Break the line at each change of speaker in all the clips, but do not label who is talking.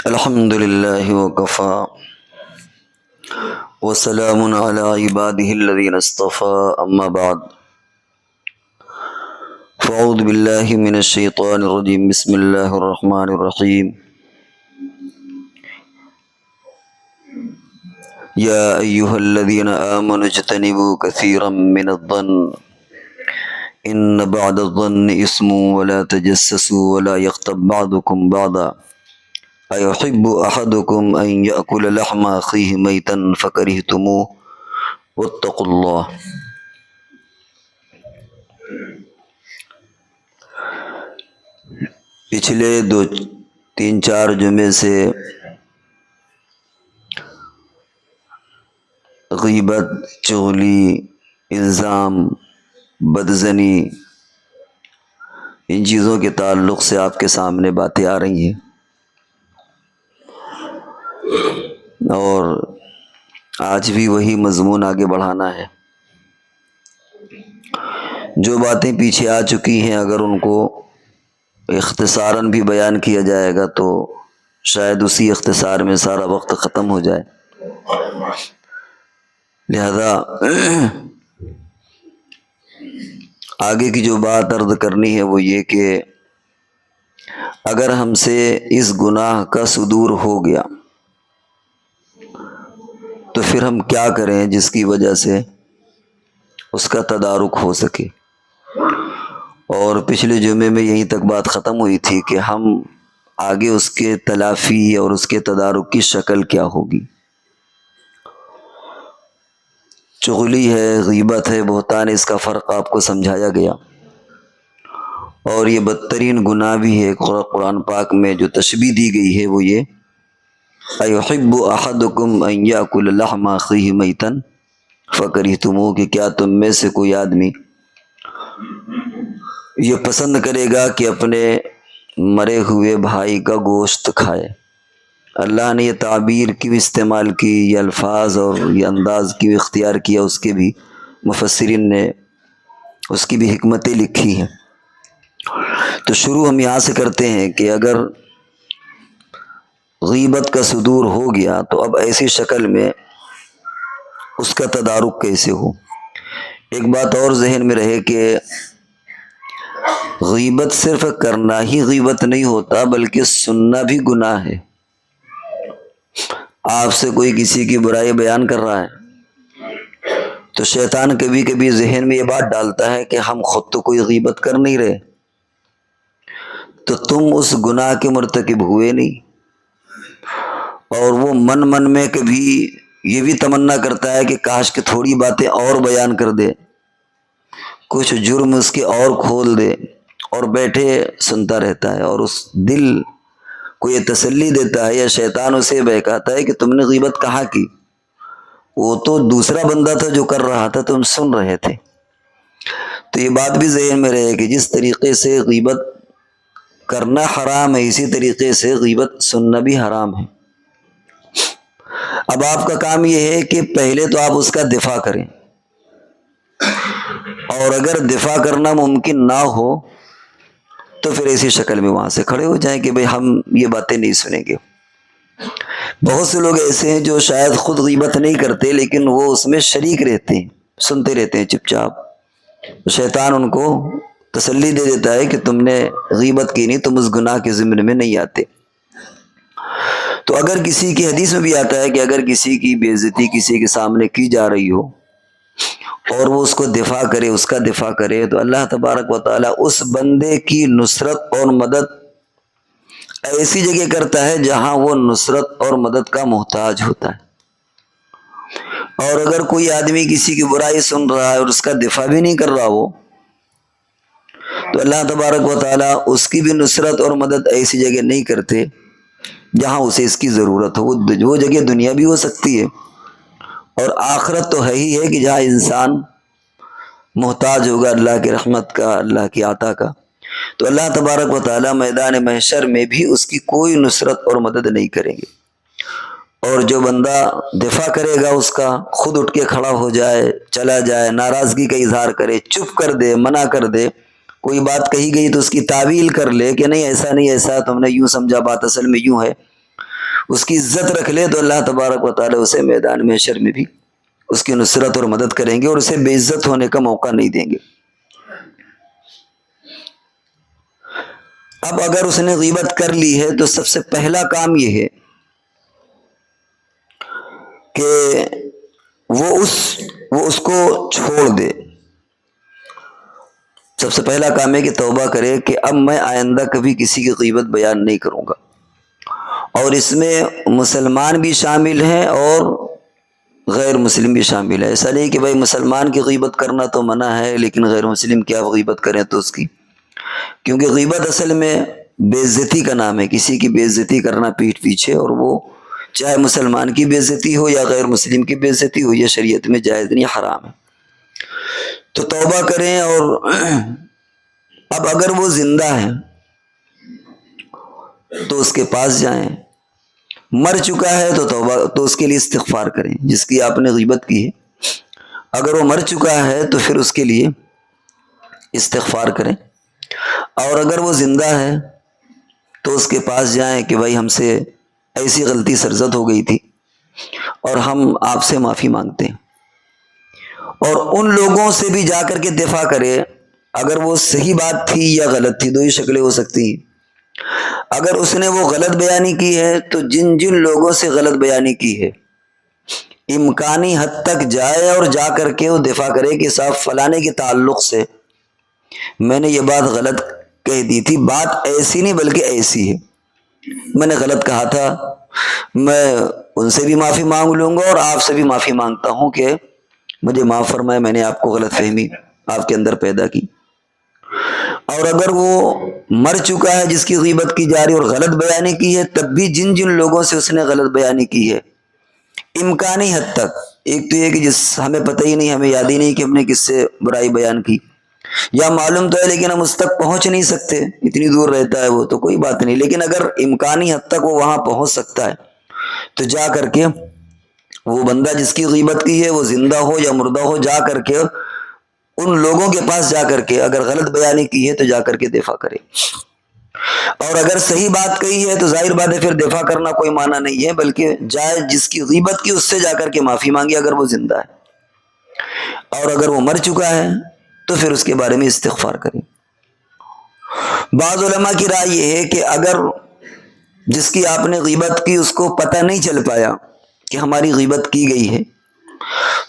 الحمد لله وكفى وسلام على عباده الذين اصطفى أما بعد فأعوذ بالله من الشيطان الرجيم بسم الله الرحمن الرحيم يا أيها الذين آمنوا اجتنبوا كثيرا من الظن إن بعد الظن إثم ولا تجسسوا ولا يغتب بعضكم بعضا أيحب أحدكم أن يأكل لحم أخيه ميتا فكرهتموه واتقوا الله۔ پچھلے 3-4 جمعے سے غیبت، چغلی، الزام، بدزنی، ان چیزوں کے تعلق سے آپ کے سامنے باتیں آ رہی ہیں، اور آج بھی وہی مضمون آگے بڑھانا ہے۔ جو باتیں پیچھے آ چکی ہیں اگر ان کو اختصاراً بھی بیان کیا جائے گا تو شاید اسی اختصار میں سارا وقت ختم ہو جائے، لہذا آگے کی جو بات عرض کرنی ہے وہ یہ کہ اگر ہم سے اس گناہ کا صدور ہو گیا تو پھر ہم کیا کریں جس کی وجہ سے اس کا تدارک ہو سکے۔ اور پچھلے جمعے میں یہیں تک بات ختم ہوئی تھی کہ ہم آگے اس کے تلافی اور اس کے تدارک کی شکل کیا ہوگی۔ چغلی ہے، غیبت ہے، بہتان، اس کا فرق آپ کو سمجھایا گیا، اور یہ بدترین گناہ بھی ہے۔ قرآن پاک میں جو تشبیہ دی گئی ہے وہ یہ اَيُحِبُّ أَحَدُكُمْ أَن يَأْكُلَ لَحْمَ أَخِيهِ مَيْتًا فَكَرِهْتُمُوهُ کہ کیا تم میں سے کوئی آدمی یہ پسند کرے گا کہ اپنے مرے ہوئے بھائی کا گوشت کھائے۔ اللہ نے یہ تعبیر کیوں استعمال کی، یہ الفاظ اور یہ انداز کیوں اختیار کیا، اس کے بھی مفسرین نے اس کی بھی حکمتیں لکھی ہیں۔ تو شروع ہم یہاں سے کرتے ہیں کہ اگر غیبت کا صدور ہو گیا تو اب ایسی شکل میں اس کا تدارک کیسے ہو۔ ایک بات اور ذہن میں رہے کہ غیبت صرف کرنا ہی غیبت نہیں ہوتا بلکہ سننا بھی گناہ ہے۔ آپ سے کوئی کسی کی برائی بیان کر رہا ہے تو شیطان کبھی کبھی ذہن میں یہ بات ڈالتا ہے کہ ہم خود تو کوئی غیبت کر نہیں رہے، تو تم اس گناہ کے مرتکب ہوئے نہیں، اور وہ من میں کبھی یہ بھی تمنا کرتا ہے کہ کاش کہ تھوڑی باتیں اور بیان کر دے، کچھ جرم اس کے اور کھول دے، اور بیٹھے سنتا رہتا ہے، اور اس دل کو یہ تسلی دیتا ہے یا شیطان اسے بہکاتا ہے کہ تم نے غیبت کہاں کی، وہ تو دوسرا بندہ تھا جو کر رہا تھا، تم سن رہے تھے۔ تو یہ بات بھی ذہن میں رہے کہ جس طریقے سے غیبت کرنا حرام ہے اسی طریقے سے غیبت سننا بھی حرام ہے۔ اب آپ کا کام یہ ہے کہ پہلے تو آپ اس کا دفاع کریں، اور اگر دفاع کرنا ممکن نہ ہو تو پھر ایسی شکل میں وہاں سے کھڑے ہو جائیں کہ بھئی ہم یہ باتیں نہیں سنیں گے۔ بہت سے لوگ ایسے ہیں جو شاید خود غیبت نہیں کرتے لیکن وہ اس میں شریک رہتے ہیں، سنتے رہتے ہیں چپ چاپ۔ شیطان ان کو تسلی دے دیتا ہے کہ تم نے غیبت کی نہیں، تم اس گناہ کے ضمن میں نہیں آتے۔ تو اگر کسی کی حدیث میں بھی آتا ہے کہ اگر کسی کی بے عزتی کسی کے سامنے کی جا رہی ہو اور وہ اس کو دفاع کرے، اس کا دفاع کرے، تو اللہ تبارک و تعالیٰ اس بندے کی نصرت اور مدد ایسی جگہ کرتا ہے جہاں وہ نصرت اور مدد کا محتاج ہوتا ہے۔ اور اگر کوئی آدمی کسی کی برائی سن رہا ہے اور اس کا دفاع بھی نہیں کر رہا ہو تو اللہ تبارک و تعالیٰ اس کی بھی نصرت اور مدد ایسی جگہ نہیں کرتے جہاں اسے اس کی ضرورت ہو۔ وہ جگہ دنیا بھی ہو سکتی ہے اور آخرت تو ہے ہی ہے کہ جہاں انسان محتاج ہوگا اللہ کی رحمت کا، اللہ کی عطا کا، تو اللہ تبارک و تعالیٰ میدان محشر میں بھی اس کی کوئی نصرت اور مدد نہیں کریں گے۔ اور جو بندہ دفاع کرے گا اس کا، خود اٹھ کے کھڑا ہو جائے، چلا جائے، ناراضگی کا اظہار کرے، چپ کر دے، منع کر دے، کوئی بات کہی گئی تو اس کی تعویل کر لے کہ نہیں ایسا نہیں، ایسا تم نے یوں سمجھا، بات اصل میں یوں ہے، اس کی عزت رکھ لے تو اللہ تبارک و تعالیٰ اسے میدان محشر میں بھی اس کی نصرت اور مدد کریں گے اور اسے بے عزت ہونے کا موقع نہیں دیں گے۔ اب اگر اس نے غیبت کر لی ہے تو سب سے پہلا کام یہ ہے کہ وہ اس کو چھوڑ دے۔ سب سے پہلا کام ہے کہ توبہ کرے کہ اب میں آئندہ کبھی کسی کی غیبت بیان نہیں کروں گا، اور اس میں مسلمان بھی شامل ہیں اور غیر مسلم بھی شامل ہے۔ ایسا نہیں کہ بھائی مسلمان کی غیبت کرنا تو منع ہے لیکن غیر مسلم کی آپ غیبت کریں تو اس کی، کیونکہ غیبت اصل میں بے عزتی کا نام ہے، کسی کی بے عزتی کرنا پیٹھ پیچھے، اور وہ چاہے مسلمان کی بے عزتی ہو یا غیر مسلم کی بے عزتی ہو، یہ شریعت میں جائز نہیں، حرام ہے۔ تو توبہ کریں، اور اب اگر وہ زندہ ہے تو اس کے پاس جائیں، مر چکا ہے تو توبہ تو اس کے لیے استغفار کریں جس کی آپ نے غیبت کی ہے۔ اگر وہ مر چکا ہے تو پھر اس کے لیے استغفار کریں، اور اگر وہ زندہ ہے تو اس کے پاس جائیں کہ بھائی ہم سے ایسی غلطی سرزد ہو گئی تھی اور ہم آپ سے معافی مانگتے ہیں، اور ان لوگوں سے بھی جا کر کے دفاع کرے، اگر وہ صحیح بات تھی یا غلط تھی، دو ہی شکلیں ہو سکتی ہیں۔ اگر اس نے وہ غلط بیانی کی ہے تو جن جن لوگوں سے غلط بیانی کی ہے امکانی حد تک جائے اور جا کر کے وہ دفاع کرے کہ صاحب فلانے کے تعلق سے میں نے یہ بات غلط کہہ دی تھی، بات ایسی نہیں بلکہ ایسی ہے، میں نے غلط کہا تھا، میں ان سے بھی معافی مانگ لوں گا اور آپ سے بھی معافی مانگتا ہوں کہ مجھے معاف فرمائے، میں نے آپ کو غلط فہمی آپ کے اندر پیدا کی۔ اور اگر وہ مر چکا ہے جس کی غیبت کی جا رہی اور غلط بیانی کی ہے، تب بھی جن جن لوگوں سے اس نے غلط بیانی کی ہے امکانی حد تک، ایک تو یہ کہ جس ہمیں پتہ ہی نہیں، ہمیں یاد ہی نہیں کہ ہم نے کس سے برائی بیان کی، یا معلوم تو ہے لیکن ہم اس تک پہنچ نہیں سکتے، اتنی دور رہتا ہے وہ، تو کوئی بات نہیں، لیکن اگر امکانی حد تک وہ وہاں پہنچ سکتا ہے تو جا کر کے وہ بندہ جس کی غیبت کی ہے وہ زندہ ہو یا مردہ ہو، جا کر کے ان لوگوں کے پاس جا کر کے اگر غلط بیانی کی ہے تو جا کر کے دفاع کرے، اور اگر صحیح بات کہی ہے تو ظاہر بات ہے پھر دفاع کرنا کوئی معنی نہیں ہے، بلکہ جائے جس کی غیبت کی اس سے جا کر کے معافی مانگی اگر وہ زندہ ہے، اور اگر وہ مر چکا ہے تو پھر اس کے بارے میں استغفار کریں۔ بعض علماء کی رائے یہ ہے کہ اگر جس کی آپ نے غیبت کی اس کو پتہ نہیں چل پایا کہ ہماری غیبت کی گئی ہے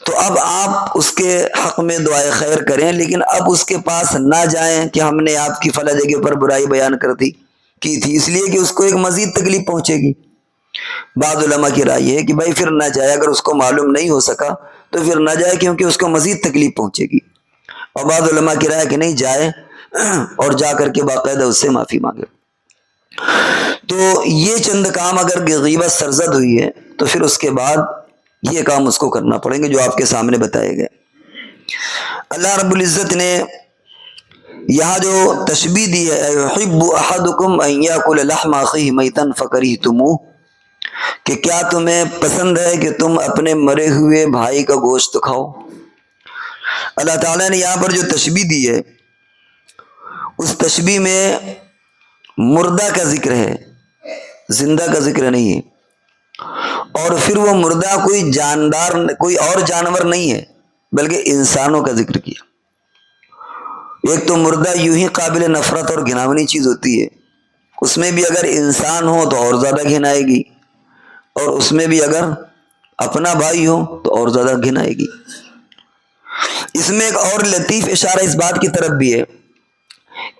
تو اب آپ اس کے حق میں دعائے خیر کریں، لیکن اب اس کے پاس نہ جائیں کہ ہم نے آپ کی فلاں جگہ پر برائی بیان کی تھی، اس لیے کہ اس کو ایک مزید تکلیف پہنچے گی۔ بعض علماء کی رائے یہ ہے کہ بھائی پھر نہ جائے، اگر اس کو معلوم نہیں ہو سکا تو پھر نہ جائے کیونکہ اس کو مزید تکلیف پہنچے گی، اور بعض علماء کی رائے کہ نہیں جائے اور جا کر کے باقاعدہ اس سے معافی مانگے۔ تو یہ چند کام اگر غیبت سرزد ہوئی ہے تو پھر اس کے بعد یہ کام اس کو کرنا پڑیں گے جو آپ کے سامنے بتائے گئے۔ اللہ رب العزت نے یہاں جو تشبیہ دی ہے، یحب احدکم ان یاکل لحم اخیہ میتا فکرہتموہ، کہ کیا تمہیں پسند ہے کہ تم اپنے مرے ہوئے بھائی کا گوشت کھاؤ۔ اللہ تعالیٰ نے یہاں پر جو تشبیہ دی ہے اس تشبیہ میں مردہ کا ذکر ہے، زندہ کا ذکر نہیں ہے، اور پھر وہ مردہ کوئی اور جانور نہیں ہے بلکہ انسانوں کا ذکر کیا۔ ایک تو مردہ یوں ہی قابل نفرت اور گھناونی چیز ہوتی ہے، اس میں بھی اگر انسان ہو تو اور زیادہ گھن آئے گی، اور اس میں بھی اگر اپنا بھائی ہو تو اور زیادہ گھن آئے گی۔ اس میں ایک اور لطیف اشارہ اس بات کی طرف بھی ہے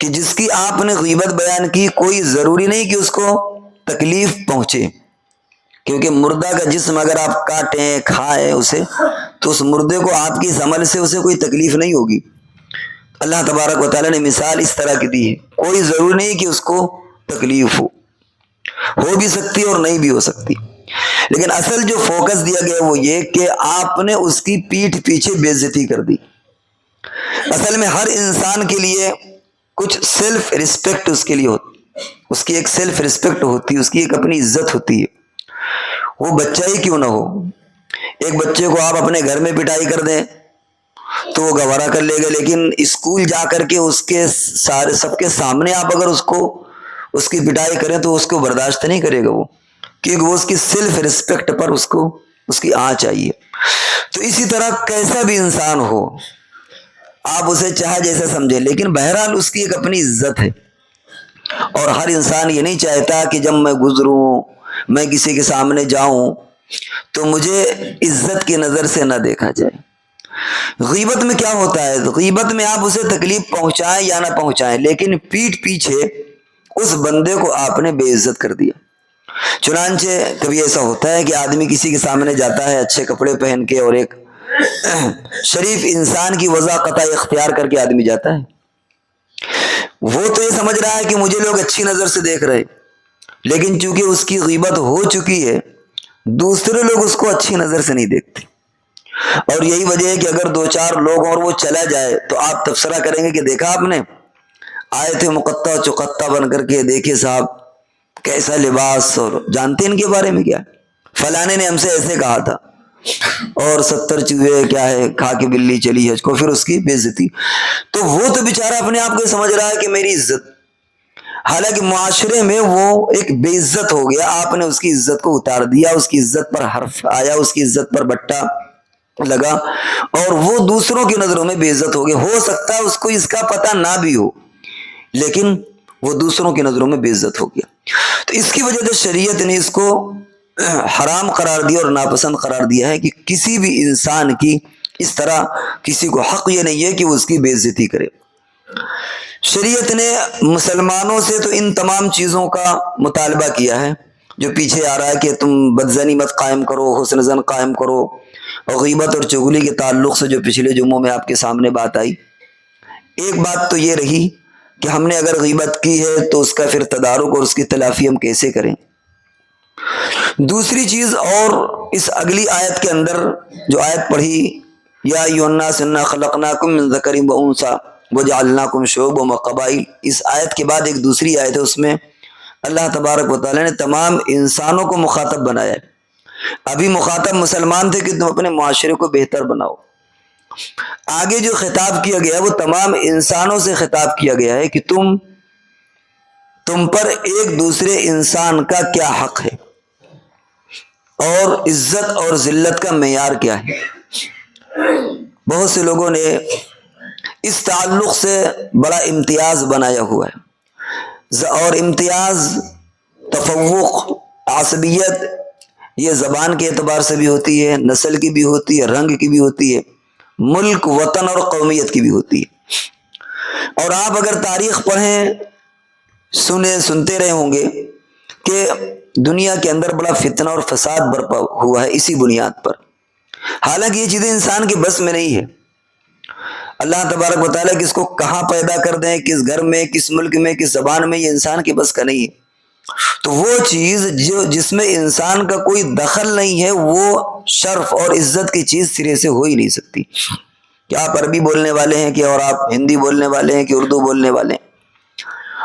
کہ جس کی آپ نے غیبت بیان کی کوئی ضروری نہیں کہ اس کو تکلیف پہنچے، کیونکہ مردہ کا جسم اگر آپ کاٹیں کھائیں اسے تو اس مردے کو آپ کی عمل سے اسے کوئی تکلیف نہیں ہوگی۔ اللہ تبارک و تعالیٰ نے مثال اس طرح کی دی ہے، کوئی ضروری نہیں کہ اس کو تکلیف ہو بھی سکتی اور نہیں بھی ہو سکتی، لیکن اصل جو فوکس دیا گیا وہ یہ کہ آپ نے اس کی پیٹھ پیچھے بے عزتی کر دی۔ اصل میں ہر انسان کے لیے کچھ سیلف ریسپیکٹ اس کے لیے ہوتی، اس کی ایک سیلف ریسپیکٹ ہوتی ہے، اس کی ایک اپنی عزت ہوتی ہے، وہ بچہ ہی کیوں نہ ہو۔ ایک بچے کو آپ اپنے گھر میں پٹائی کر دیں تو وہ گوارا کر لے گا، لیکن اسکول جا کر کے اس کے سب کے سامنے آپ اگر اس کی پٹائی کریں تو اس کو برداشت نہیں کرے گا وہ، کیونکہ وہ اس کی سیلف ریسپیکٹ پر اس کو اس کی آنچ چاہیے. تو اسی طرح کیسا بھی انسان ہو آپ اسے چاہے جیسا سمجھے، لیکن بہرحال اس کی ایک اپنی عزت ہے. اور ہر انسان یہ نہیں چاہتا کہ جب میں گزروں، میں کسی کے سامنے جاؤں تو مجھے عزت کی نظر سے نہ دیکھا جائے. غیبت میں کیا ہوتا ہے؟ غیبت میں آپ اسے تکلیف پہنچائیں یا نہ پہنچائیں، لیکن پیٹھ پیچھے اس بندے کو آپ نے بے عزت کر دیا. چنانچہ کبھی ایسا ہوتا ہے کہ آدمی کسی کے سامنے جاتا ہے اچھے کپڑے پہن کے، اور ایک شریف انسان کی وضاحت اختیار کر کے آدمی جاتا ہے. وہ تو یہ سمجھ رہا ہے کہ مجھے لوگ اچھی نظر سے دیکھ رہے، لیکن چونکہ اس کی غیبت ہو چکی ہے دوسرے لوگ اس کو اچھی نظر سے نہیں دیکھتے. اور یہی وجہ ہے کہ اگر دو چار لوگ اور وہ چلا جائے تو آپ تبصرہ کریں گے کہ دیکھا آپ نے آئے تھے مقطع چقطع بن کر کے، دیکھے صاحب کیسا لباس، اور جانتے ان کے بارے میں کیا، فلانے نے ہم سے ایسے کہا تھا، اور 70 چوہے کیا ہے کھا کے بلی چلی حج کو، پھر اس کی بے عزتی. تو وہ تو بیچارہ اپنے آپ کو سمجھ رہا ہے کہ میری عزت، حالانکہ معاشرے میں وہ ایک بے عزت ہو گیا. آپ نے اس کی عزت کو اتار دیا، اس کی عزت پر حرف آیا، اس کی عزت پر بٹا لگا، اور وہ دوسروں کی نظروں میں بے عزت ہو گیا. ہو سکتا ہے اس کو اس کا پتہ نہ بھی ہو، لیکن وہ دوسروں کی نظروں میں بے عزت ہو گیا. تو اس کی وجہ سے شریعت نے اس کو حرام قرار دیا اور ناپسند قرار دیا ہے کہ کسی بھی انسان کی اس طرح کسی کو حق یہ نہیں ہے کہ وہ اس کی بے عزتی کرے. شریعت نے مسلمانوں سے تو ان تمام چیزوں کا مطالبہ کیا ہے جو پیچھے آ رہا ہے کہ تم بدزنی مت قائم کرو، حسن زن قائم کرو، اور غیبت اور چغلی کے تعلق سے جو پچھلے جمعوں میں آپ کے سامنے بات آئی. ایک بات تو یہ رہی کہ ہم نے اگر غیبت کی ہے تو اس کا پھر تدارک اور اس کی تلافی ہم کیسے کریں. دوسری چیز، اور اس اگلی آیت کے اندر جو آیت پڑھی، یا ایھا الناس انا خلقناکم من ذکر و انثی وجعلناکم شعوبا وقبائل، اس آیت کے بعد ایک دوسری آیت ہے، اس میں اللہ تبارک و تعالی نے تمام انسانوں کو مخاطب بنایا ہے. ابھی مخاطب مسلمان تھے کہ تم اپنے معاشرے کو بہتر بناؤ. آگے جو خطاب کیا گیا ہے وہ تمام انسانوں سے خطاب کیا گیا ہے کہ تم پر ایک دوسرے انسان کا کیا حق ہے، اور عزت اور ذلت کا معیار کیا ہے. بہت سے لوگوں نے اس تعلق سے بڑا امتیاز بنایا ہوا ہے، اور امتیاز، تفوق، عصبیت یہ زبان کے اعتبار سے بھی ہوتی ہے، نسل کی بھی ہوتی ہے، رنگ کی بھی ہوتی ہے، ملک، وطن اور قومیت کی بھی ہوتی ہے. اور آپ اگر تاریخ پڑھیں، سنتے رہے ہوں گے کہ دنیا کے اندر بڑا فتنہ اور فساد برپا ہوا ہے اسی بنیاد پر. حالانکہ یہ چیزیں انسان کے بس میں نہیں ہے. اللہ تبارک و تعالیٰ کس کو کہاں پیدا کر دیں، کس گھر میں، کس ملک میں، کس زبان میں، یہ انسان کے بس کا نہیں ہے. تو وہ چیز جس میں انسان کا کوئی دخل نہیں ہے، وہ شرف اور عزت کی چیز سرے سے ہو ہی نہیں سکتی. کہ آپ عربی بولنے والے ہیں کہ، اور آپ ہندی بولنے والے ہیں کہ اردو بولنے والے ہیں.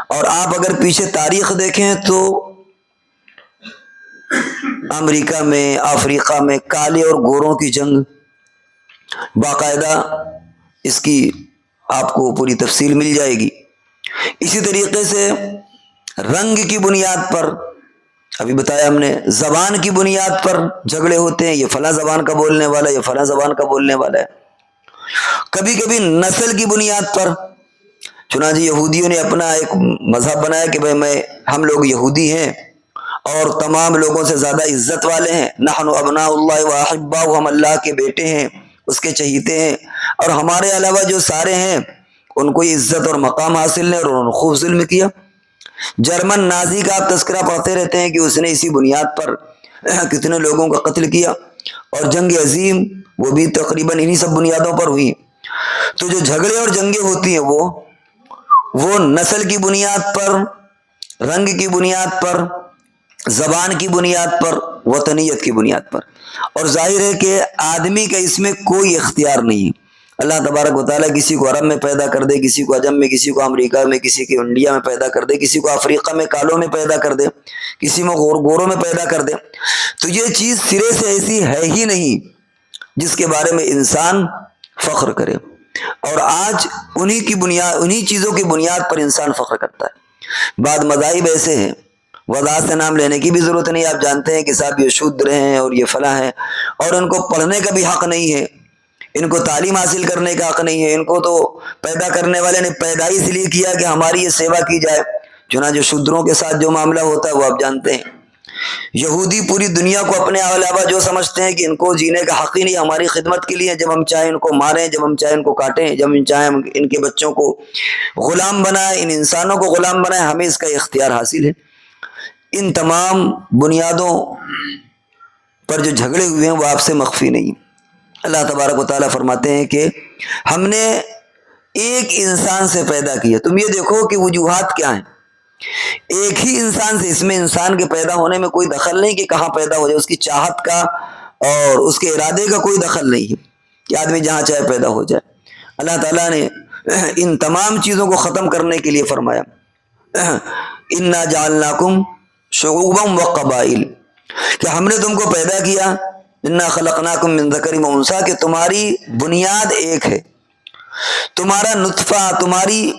اور آپ اگر پیچھے تاریخ دیکھیں تو امریکہ میں، افریقہ میں کالے اور گوروں کی جنگ، باقاعدہ اس کی آپ کو پوری تفصیل مل جائے گی. اسی طریقے سے رنگ کی بنیاد پر، ابھی بتایا ہم نے، زبان کی بنیاد پر جھگڑے ہوتے ہیں، یہ فلاں زبان کا بولنے والا ہے، یہ فلاں زبان کا بولنے والا ہے. کبھی کبھی نسل کی بنیاد پر، چنانچہ یہودیوں نے اپنا ایک مذہب بنایا کہ بھائی ہم لوگ یہودی ہیں اور تمام لوگوں سے زیادہ عزت والے ہیں، نحن ابناء اللہ و احباؤہ، ہم اللہ کے بیٹے ہیں، اس کے چہیتے ہیں، اور ہمارے علاوہ جو سارے ہیں ان کو عزت اور مقام حاصل ہے، اور انہوں نے خوب ظلم کیا. جرمن نازی کا آپ تذکرہ پڑھتے رہتے ہیں کہ اس نے اسی بنیاد پر کتنے لوگوں کا قتل کیا، اور جنگ عظیم وہ بھی تقریباً انہی سب بنیادوں پر ہوئی. تو جو جھگڑے اور جنگیں ہوتی ہیں وہ نسل کی بنیاد پر، رنگ کی بنیاد پر، زبان کی بنیاد پر، وطنیت کی بنیاد پر. اور ظاہر ہے کہ آدمی کا اس میں کوئی اختیار نہیں ہے. اللہ تبارک و تعالیٰ کسی کو عرب میں پیدا کر دے، کسی کو عجم میں، کسی کو امریکہ میں، کسی کو انڈیا میں پیدا کر دے، کسی کو افریقہ میں کالوں میں پیدا کر دے، کسی میں گوروں میں پیدا کر دے. تو یہ چیز سرے سے ایسی ہے ہی نہیں جس کے بارے میں انسان فخر کرے. اور آج انہی چیزوں کی بنیاد پر انسان فخر کرتا ہے. بعض مذاہب ایسے ہیں وضاحت سے نام لینے کی بھی ضرورت نہیں، آپ جانتے ہیں کہ صاحب یہ شودر ہیں اور یہ فلاں ہیں، اور ان کو پڑھنے کا بھی حق نہیں ہے، ان کو تعلیم حاصل کرنے کا حق نہیں ہے، ان کو تو پیدا کرنے والے نے پیدا اس لیے کیا کہ ہماری یہ سیوا کی جائے۔ چنانچہ شودروں کے ساتھ جو معاملہ ہوتا ہے وہ آپ جانتے ہیں۔ یہودی پوری دنیا کو اپنے علاوہ جو سمجھتے ہیں کہ ان کو جینے کا حق ہی نہیں، ہماری خدمت کے لیے، جب ہم چاہیں ان کو ماریں، جب ہم چاہیں ان کو کاٹیں، جب ہم چاہیں ان کے بچوں کو غلام بنائیں، ان انسانوں کو غلام بنائیں، ہمیں اس کا اختیار حاصل ہے۔ ان تمام بنیادوں پر جو جھگڑے ہوئے ہیں وہ آپ سے مخفی نہیں۔ اللہ تبارک و تعالیٰ فرماتے ہیں کہ ہم نے ایک انسان سے پیدا کیا۔ تم یہ دیکھو کہ وجوہات کیا ہیں، ایک ہی انسان سے، اس میں انسان کے پیدا ہونے میں کوئی دخل نہیں کہ کہاں پیدا ہو جائے، اس کی چاہت کا اور اس کے ارادے کا کوئی دخل نہیں ہے کہ آدمی جہاں چاہے پیدا ہو جائے۔ اللہ تعالیٰ نے ان تمام چیزوں کو ختم کرنے کے لیے فرمایا انا جعلناکم شعوبا وقبائل، کہ ہم نے تم کو پیدا کیا، انا خلقناکم من ذکر و انثی، کہ تمہاری بنیاد ایک ہے، تمہارا نطفہ، تمہاری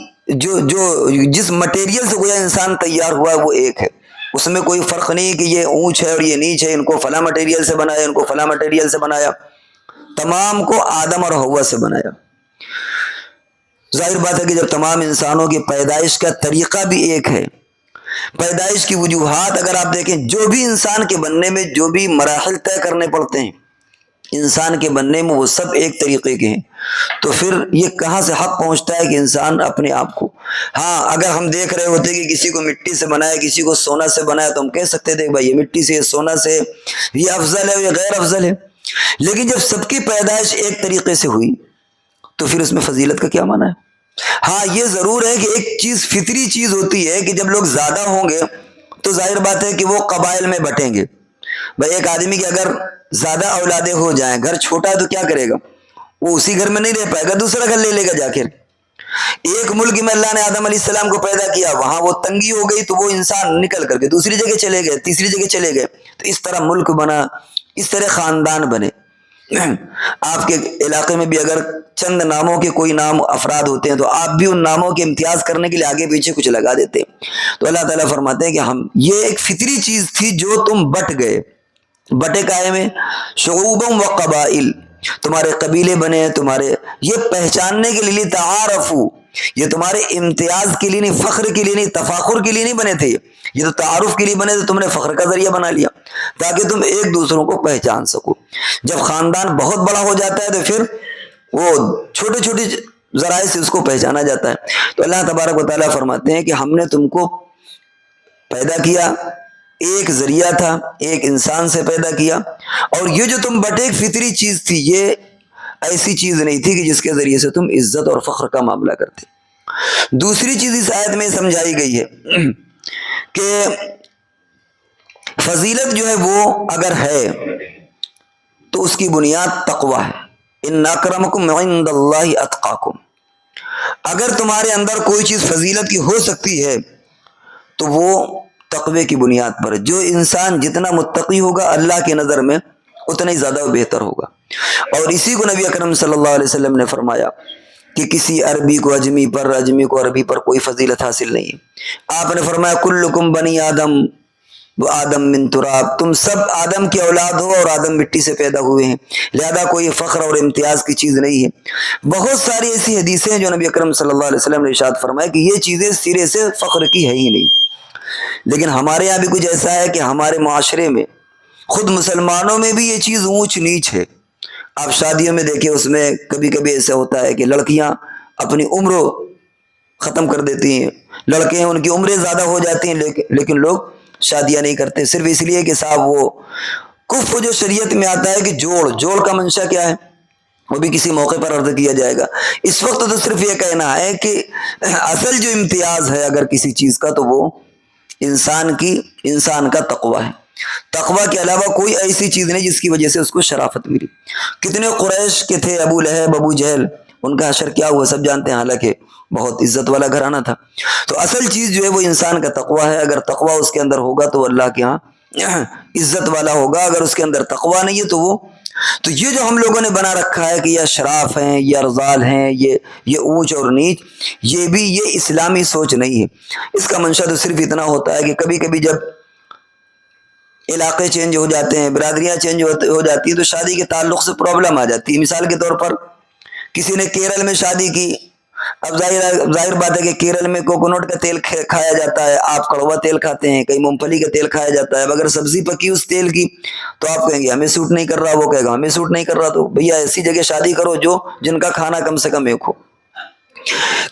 جس مٹیریل سے گویا انسان تیار ہوا ہے وہ ایک ہے، اس میں کوئی فرق نہیں کہ یہ اونچ ہے اور یہ نیچ ہے، ان کو فلاں مٹیریل سے بنایا، ان کو فلاں مٹیریل سے بنایا، تمام کو آدم اور حوا سے بنایا۔ ظاہر بات ہے کہ جب تمام انسانوں کی پیدائش کا طریقہ بھی ایک ہے، پیدائش کی وجوہات اگر آپ دیکھیں، جو بھی انسان کے بننے میں جو بھی مراحل طے کرنے پڑتے ہیں انسان کے بننے میں، وہ سب ایک طریقے کے ہیں، تو پھر یہ کہاں سے حق پہنچتا ہے کہ انسان اپنے آپ کو، ہاں اگر ہم دیکھ رہے ہوتے کہ کسی کو مٹی سے بنایا، کسی کو سونا سے بنایا، تو ہم کہہ سکتے تھے کہ بھائی یہ مٹی سے، یہ سونا سے، یہ افضل ہے، یہ غیر افضل ہے۔ لیکن جب سب کی پیدائش ایک طریقے سے ہوئی تو پھر اس میں فضیلت کا کیا معنی ہے؟ ہاں یہ ضرور ہے کہ ایک چیز فطری چیز ہوتی ہے کہ جب لوگ زیادہ ہوں گے تو ظاہر بات ہے کہ وہ قبائل میں بٹیں گے۔ بھائی ایک آدمی کے اگر زیادہ اولادیں ہو جائیں، گھر چھوٹا ہے تو کیا کرے گا، وہ اسی گھر میں نہیں رہ پائے گا، دوسرا گھر لے لے گا جا کے۔ ایک ملک میں اللہ نے آدم علیہ السلام کو پیدا کیا، وہاں وہ تنگی ہو گئی تو وہ انسان نکل کر کے دوسری جگہ چلے گئے، تیسری جگہ چلے گئے، تو اس طرح ملک بنا، اس طرح خاندان بنے۔ آپ کے علاقے میں بھی اگر چند ناموں کے کوئی نام افراد ہوتے ہیں تو آپ بھی ان ناموں کے امتیاز کرنے کے لیے آگے پیچھے کچھ لگا دیتے ہیں۔ تو اللہ تعالیٰ فرماتے ہیں کہ ہم، یہ ایک فطری چیز تھی جو تم بٹ گئے، بٹے کائے میں، شعوبا و قبائل، تمہارے قبیلے بنے، تمہارے یہ پہچاننے کے لیے، تعارفو، یہ تمہارے امتیاز کے لیے نہیں، فخر کے لیے نہیں، تفاخر کے لیے نہیں بنے تھے، یہ تو تعارف کے لیے بنے، تو تم نے فخر کا ذریعہ بنا لیا تاکہ تم ایک دوسروں کو پہچان سکو۔ جب خاندان بہت بڑا ہو جاتا ہے تو پھر وہ چھوٹے چھوٹے ذرائع سے اس کو پہچانا جاتا ہے۔ تو اللہ تبارک و تعالیٰ فرماتے ہیں کہ ہم نے تم کو پیدا کیا، ایک ذریعہ تھا، ایک انسان سے پیدا کیا، اور یہ جو تم بٹے ایک فطری چیز تھی، یہ ایسی چیز نہیں تھی کہ جس کے ذریعے سے تم عزت اور فخر کا معاملہ کرتے۔ دوسری چیز اس آیت میں سمجھائی گئی ہے کہ فضیلت جو ہے وہ اگر ہے تو اس کی بنیاد تقویٰ ہے۔ ان اکرمکم عند اللہ اتقاکم، اگر تمہارے اندر کوئی چیز فضیلت کی ہو سکتی ہے تو وہ تقوی کی بنیاد پر ہے۔ جو انسان جتنا متقی ہوگا اللہ کی نظر میں اتنا ہی زیادہ بہتر ہوگا، اور اسی کو نبی اکرم صلی اللہ علیہ وسلم نے فرمایا کہ کسی عربی کو اجمی پر، اجمی کو عربی پر کوئی فضیلت حاصل نہیں ہے۔ آپ نے فرمایا کلکم بنی آدم وہ آدم من تراب، تم سب آدم کی اولاد ہو اور آدم مٹی سے پیدا ہوئے ہیں، لہذا کوئی فخر اور امتیاز کی چیز نہیں ہے۔ بہت ساری ایسی حدیثیں ہیں جو نبی اکرم صلی اللہ علیہ وسلم نے ارشاد فرمایا کہ یہ چیزیں سرے سے فخر کی ہے ہی نہیں۔ لیکن ہمارے یہاں بھی کچھ ایسا ہے کہ ہمارے معاشرے میں، خود مسلمانوں میں بھی یہ چیز اونچ نیچ ہے۔ آپ شادیوں میں دیکھیں، اس میں کبھی کبھی ایسا ہوتا ہے کہ لڑکیاں اپنی عمر ختم کر دیتی ہیں، لڑکے ہیں ان کی عمریں زیادہ ہو جاتی ہیں، لیکن لوگ شادیاں نہیں کرتے، صرف اس لیے کہ صاحب وہ کفر جو شریعت میں آتا ہے کہ جوڑ کا منشا کیا ہے، وہ بھی کسی موقع پر عرض کیا جائے گا۔ اس وقت تو صرف یہ کہنا ہے کہ اصل جو امتیاز ہے اگر کسی چیز کا تو وہ انسان کا تقویٰ ہے۔ تقویٰ کے علاوہ کوئی ایسی چیز نہیں جس کی وجہ سے اس کو شرافت ملی۔ کتنے قریش کے تھے، ابو لہب، ابو جہل، ان کا حشر کیا ہوا سب جانتے ہیں، حالانکہ بہت عزت والا گھرانہ تھا۔ تو اصل چیز جو ہے وہ انسان کا تقویٰ ہے، اگر تقویٰ اس کے اندر ہوگا تو اللہ کے ہاں عزت والا ہوگا، اگر اس کے اندر تقویٰ نہیں ہے تو یہ جو ہم لوگوں نے بنا رکھا ہے کہ یہ اشراف ہیں، یہ ارذال ہیں، یہ اونچ اور نیچ، یہ اسلامی سوچ نہیں ہے۔ اس کا منشا تو صرف اتنا ہوتا ہے کہ کبھی کبھی جب علاقے چینج ہو جاتے ہیں، برادریاں چینج ہو جاتی ہیں، تو شادی کے تعلق سے پرابلم آ جاتی ہے۔ مثال کے طور پر کسی نے کیرل میں شادی کی، اب ظاہر بات ہے کہ کیرل میں کوکونٹ کا تیل کھایا جاتا ہے، آپ کڑوا تیل کھاتے ہیں، کئی مونگ پھلی کا تیل کھایا جاتا ہے۔ اب اگر سبزی پکی اس تیل کی تو آپ کہیں گے ہمیں سوٹ نہیں کر رہا، وہ کہے گا ہمیں سوٹ نہیں کر رہا۔ تو بھیا ایسی جگہ شادی کرو جن کا کھانا کم سے کم ایک ہو۔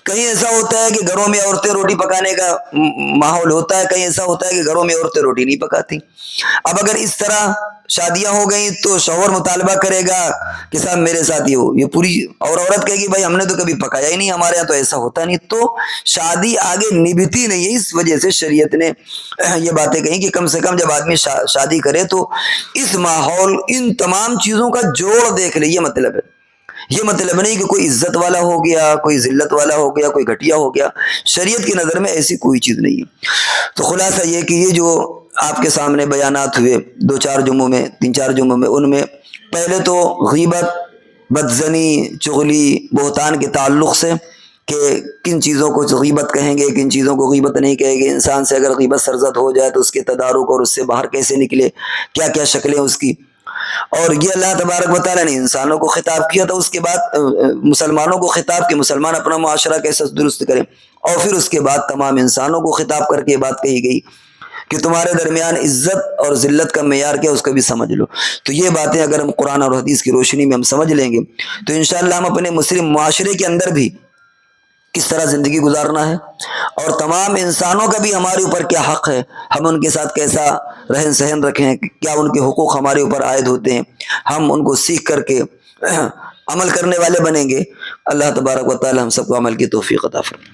کہیں ایسا ہوتا ہے کہ گھروں میں عورتیں روٹی پکانے کا ماحول ہوتا ہے، کہیں ایسا ہوتا ہے کہ گھروں میں عورتیں روٹی نہیں پکاتی۔ اب اگر اس طرح شادیاں ہو گئیں تو شوہر مطالبہ کرے گا کہ صاحب میرے ساتھ یہ پوری، اور عورت کہے گی بھائی ہم نے تو کبھی پکایا ہی نہیں، ہمارے یہاں تو ایسا ہوتا نہیں۔ تو شادی آگے نبھتی نہیں ہے۔ اس وجہ سے شریعت نے یہ باتیں کہیں کہ کم سے کم جب آدمی شادی کرے تو اس ماحول، ان تمام چیزوں کا جوڑ دیکھ لے۔ یہ مطلب نہیں کہ کوئی عزت والا ہو گیا، کوئی ذلت والا ہو گیا، کوئی گھٹیا ہو گیا۔ شریعت کی نظر میں ایسی کوئی چیز نہیں ہے۔ تو خلاصہ یہ کہ یہ جو آپ کے سامنے بیانات ہوئے 2-4 جمعوں میں، 3-4 جمعوں میں، ان میں پہلے تو غیبت، بدزنی، چغلی، بہتان کے تعلق سے کہ کن چیزوں کو غیبت کہیں گے، کن چیزوں کو غیبت نہیں کہیں گے، انسان سے اگر غیبت سرزد ہو جائے تو اس کے تدارک اور اس سے باہر کیسے نکلے، کیا کیا شکلیں اس کی۔ اور یہ اللہ تبارک و تعالیٰ نے انسانوں کو خطاب کیا تھا، اس کے بعد مسلمانوں کو خطاب کہ مسلمان اپنا معاشرہ کیسے درست کریں، اور پھر اس کے بعد تمام انسانوں کو خطاب کر کے یہ بات کہی گئی کہ تمہارے درمیان عزت اور ذلت کا معیار کیا اس کو بھی سمجھ لو۔ تو یہ باتیں اگر ہم قرآن اور حدیث کی روشنی میں ہم سمجھ لیں گے تو انشاءاللہ ہم اپنے مسلم معاشرے کے اندر بھی کس طرح زندگی گزارنا ہے، اور تمام انسانوں کا بھی ہمارے اوپر کیا حق ہے، ہم ان کے ساتھ کیسا رہن سہن رکھیں، کیا ان کے حقوق ہمارے اوپر عائد ہوتے ہیں، ہم ان کو سیکھ کر کے عمل کرنے والے بنیں گے۔ اللہ تبارک و تعالی ہم سب کو عمل کی توفیق عطا فرمائے۔